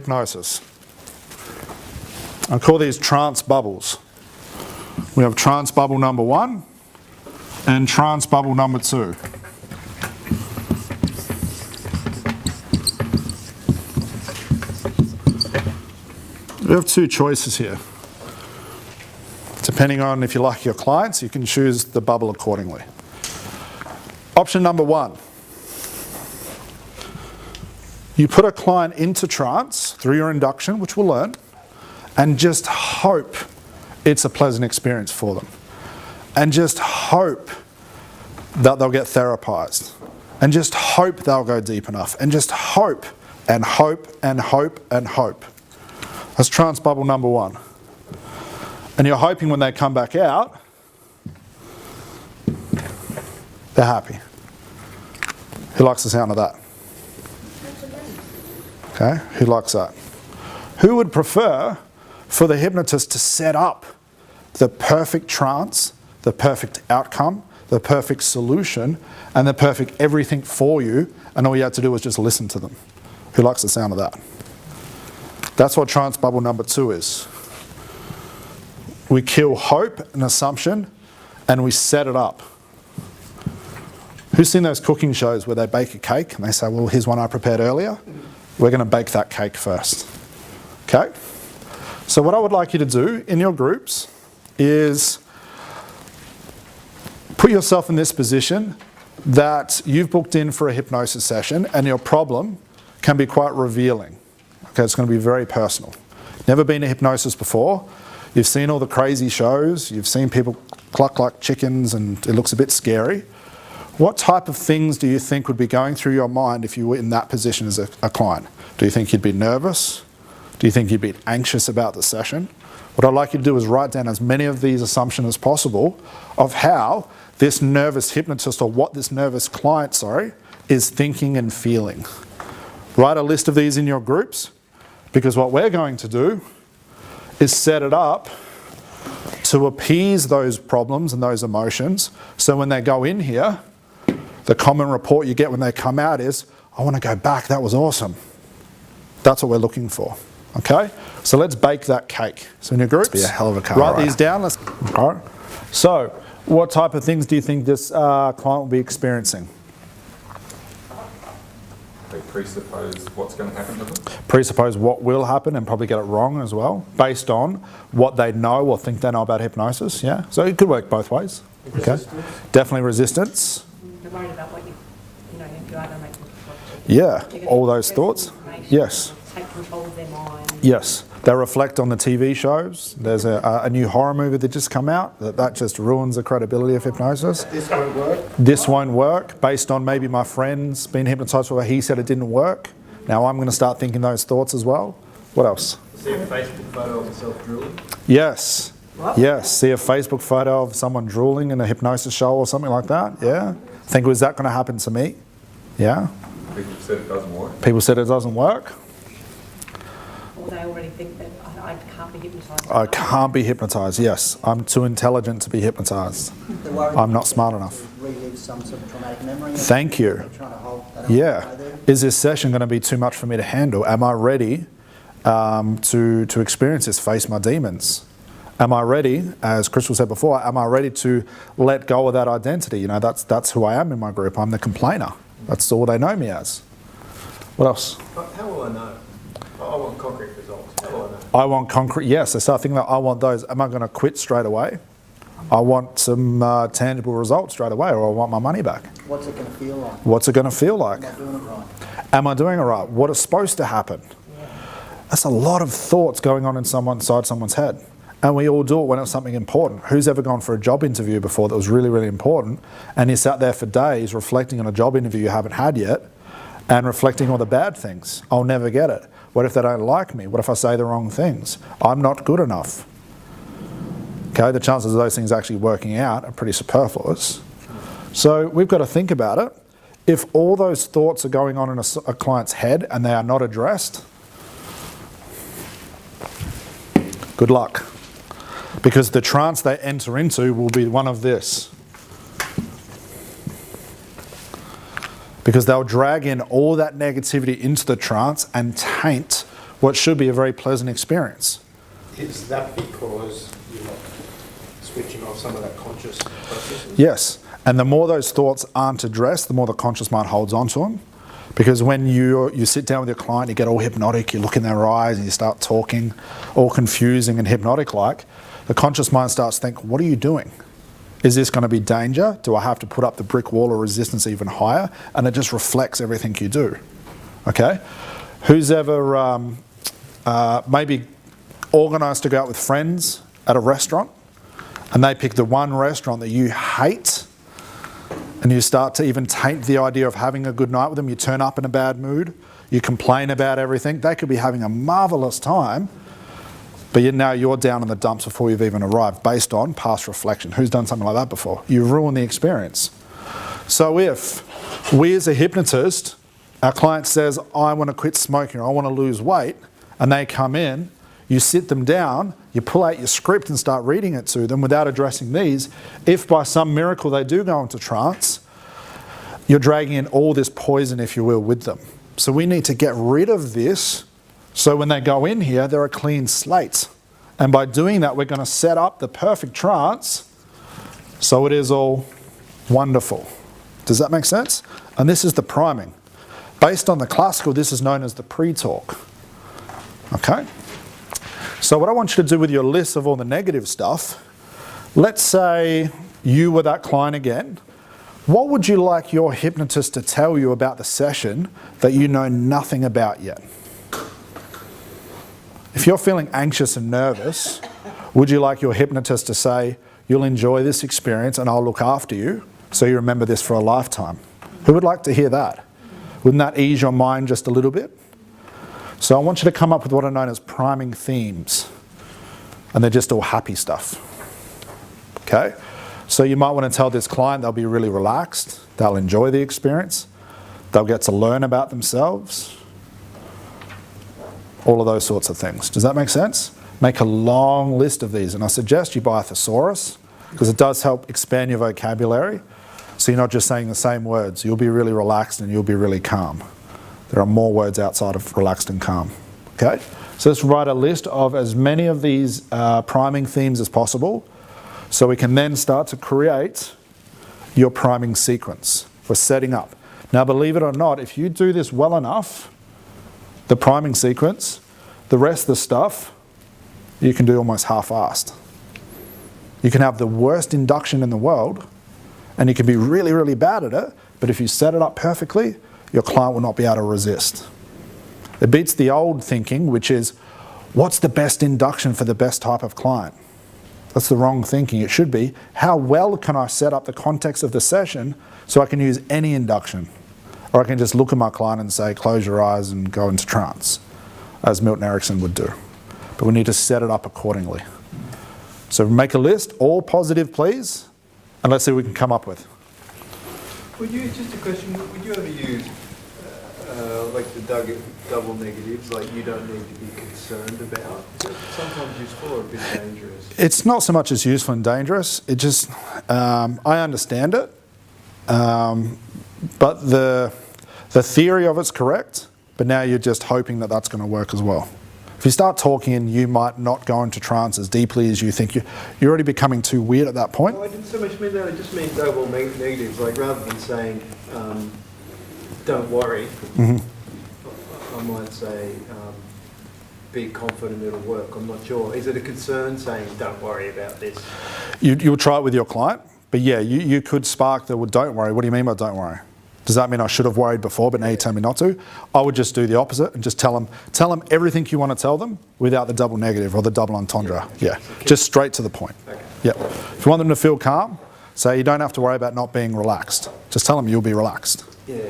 hypnosis. I call these trance bubbles. We have trance bubble number 1 and trance bubble number 2. We have 2 choices here. Depending on if you like your clients, you can choose the bubble accordingly. Option number 1. You put a client into trance through your induction, which we'll learn, and just hope it's a pleasant experience for them. And just hope that they'll get therapized. And just hope they'll go deep enough. And just hope and hope and hope and hope. That's trance bubble number 1. And you're hoping when they come back out, they're happy. Who likes the sound of that? Okay, who likes that? Who would prefer for the hypnotist to set up the perfect trance, the perfect outcome, the perfect solution, and the perfect everything for you, and all you had to do was just listen to them? Who likes the sound of that? That's what trance bubble number 2 is. We kill hope and assumption, and we set it up. Who's seen those cooking shows where they bake a cake and they say, well, here's one I prepared earlier. We're going to bake that cake first. Okay? So what I would like you to do in your groups is put yourself in this position that you've booked in for a hypnosis session and your problem can be quite revealing. Okay, it's going to be very personal. Never been to hypnosis before. You've seen all the crazy shows. You've seen people cluck like chickens and it looks a bit scary. What type of things do you think would be going through your mind if you were in that position as a client? Do you think you'd be nervous? Do you think you'd be anxious about the session? What I'd like you to do is write down as many of these assumptions as possible of how this nervous hypnotist, or what this nervous client, is thinking and feeling. Write a list of these in your groups, because what we're going to do is set it up to appease those problems and those emotions, so when they go in here, the common report you get when they come out is, I want to go back, that was awesome. That's what we're looking for, okay? So let's bake that cake. So in your groups, be a hell of a car, write these down. Okay. So what type of things do you think this client will be experiencing? They presuppose what's going to happen to them? Presuppose what will happen and probably get it wrong as well, based on what they know or think they know about hypnosis, yeah? So it could work both ways, okay? Definitely resistance. They're worried about what if you are going to make them yeah, all those thoughts. Yes. Take control of their mind. Yes. They reflect on the TV shows. There's a new horror movie that just come out that just ruins the credibility of hypnosis. This won't work? This won't work, based on maybe my friend's been hypnotised where he said it didn't work. Now I'm going to start thinking those thoughts as well. What else? See a Facebook photo of yourself drooling? Yes. What? Yes. See a Facebook photo of someone drooling in a hypnosis show or something like that. Yeah. Think, was that going to happen to me? Yeah. People said it doesn't work. People said it doesn't work. Or they already think that I can't be hypnotised. I can't be hypnotised, yes. I'm too intelligent to be hypnotised. I'm not smart enough. Relive some sort of traumatic memory. Thank you. They're trying to hold that Yeah. Is this session going to be too much for me to handle? Am I ready to experience this, face my demons? Am I ready, as Crystal said before, am I ready to let go of that identity? You know, that's who I am in my group. I'm the complainer. That's all they know me as. What else? How will I know? I want concrete results. How will I know? I want concrete, yes. I start thinking that I want those. Am I going to quit straight away? I want some tangible results straight away, or I want my money back. What's it going to feel like? What's it going to feel like? Am I doing it right? Am I doing it right? What is supposed to happen? That's a lot of thoughts going on inside someone's head. And we all do it when it's something important. Who's ever gone for a job interview before that was really, really important, and you sat there for days reflecting on a job interview you haven't had yet, and reflecting on the bad things? I'll never get it. What if they don't like me? What if I say the wrong things? I'm not good enough. Okay, the chances of those things actually working out are pretty superfluous. So we've got to think about it. If all those thoughts are going on in a client's head and they are not addressed, good luck. Because the trance they enter into will be one of this. Because they'll drag in all that negativity into the trance and taint what should be a very pleasant experience. Is that because you're not switching off some of that conscious processes? Yes, and the more those thoughts aren't addressed, the more the conscious mind holds on to them. Because when you sit down with your client, you get all hypnotic, you look in their eyes and you start talking, all confusing and hypnotic-like, the conscious mind starts to think, what are you doing? Is this going to be danger? Do I have to put up the brick wall of resistance even higher? And it just reflects everything you do. Okay? Who's ever maybe organised to go out with friends at a restaurant and they pick the one restaurant that you hate and you start to even taint the idea of having a good night with them? You turn up in a bad mood, you complain about everything. They could be having a marvellous time, but now you're down in the dumps before you've even arrived based on past reflection. Who's done something like that before? You've ruined the experience. So if we as a hypnotist, our client says, I want to quit smoking, or I want to lose weight, and they come in, you sit them down, you pull out your script and start reading it to them without addressing these. If by some miracle they do go into trance, you're dragging in all this poison, if you will, with them. So we need to get rid of this so when they go in here, they're a clean slate. And by doing that, we're going to set up the perfect trance so it is all wonderful. Does that make sense? And this is the priming. Based on the classical, this is known as the pre-talk. Okay? So what I want you to do with your list of all the negative stuff, let's say you were that client again. What would you like your hypnotist to tell you about the session that you know nothing about yet? If you're feeling anxious and nervous, would you like your hypnotist to say, you'll enjoy this experience and I'll look after you so you remember this for a lifetime? Who would like to hear that? Wouldn't that ease your mind just a little bit? So I want you to come up with what are known as priming themes. And they're just all happy stuff. Okay? So you might want to tell this client they'll be really relaxed, they'll enjoy the experience, they'll get to learn about themselves, all of those sorts of things. Does that make sense? Make a long list of these. And I suggest you buy a thesaurus because it does help expand your vocabulary. So you're not just saying the same words. You'll be really relaxed and you'll be really calm. There are more words outside of relaxed and calm. Okay? So let's write a list of as many of these priming themes as possible so we can then start to create your priming sequence. We're setting up. Now believe it or not, if you do this well enough, the priming sequence, the rest of the stuff, you can do almost half-assed. You can have the worst induction in the world and you can be really, really bad at it, but if you set it up perfectly, your client will not be able to resist. It beats the old thinking, which is, what's the best induction for the best type of client? That's the wrong thinking. It should be, how well can I set up the context of the session so I can use any induction? Or I can just look at my client and say, close your eyes and go into trance, as Milton Erickson would do. But we need to set it up accordingly. So make a list, all positive, please, and let's see what we can come up with. Would you, just a question, would you ever use like the double negatives, like you don't need to be concerned about? Is it sometimes useful or a bit dangerous? It's not so much as useful and dangerous, it just, I understand it, but the theory of it's correct, but now you're just hoping that that's going to work as well. If you start talking, you might not go into trance as deeply as you think. You're already becoming too weird at that point. Well, I didn't so much mean that, I just mean double negatives, like rather than saying, don't worry, I might say, be confident it'll work. I'm not sure. Is it a concern saying, don't worry about this? You'll try it with your client, but yeah, you could spark the, well, don't worry. What do you mean by don't worry? Does that mean I should have worried before, but now you tell me not to? I would just do the opposite and just tell them everything you want to tell them without the double negative or the double entendre. Yeah, just straight to the point. Okay. Yeah. If you want them to feel calm, say you don't have to worry about not being relaxed. Just tell them you'll be relaxed. Yeah.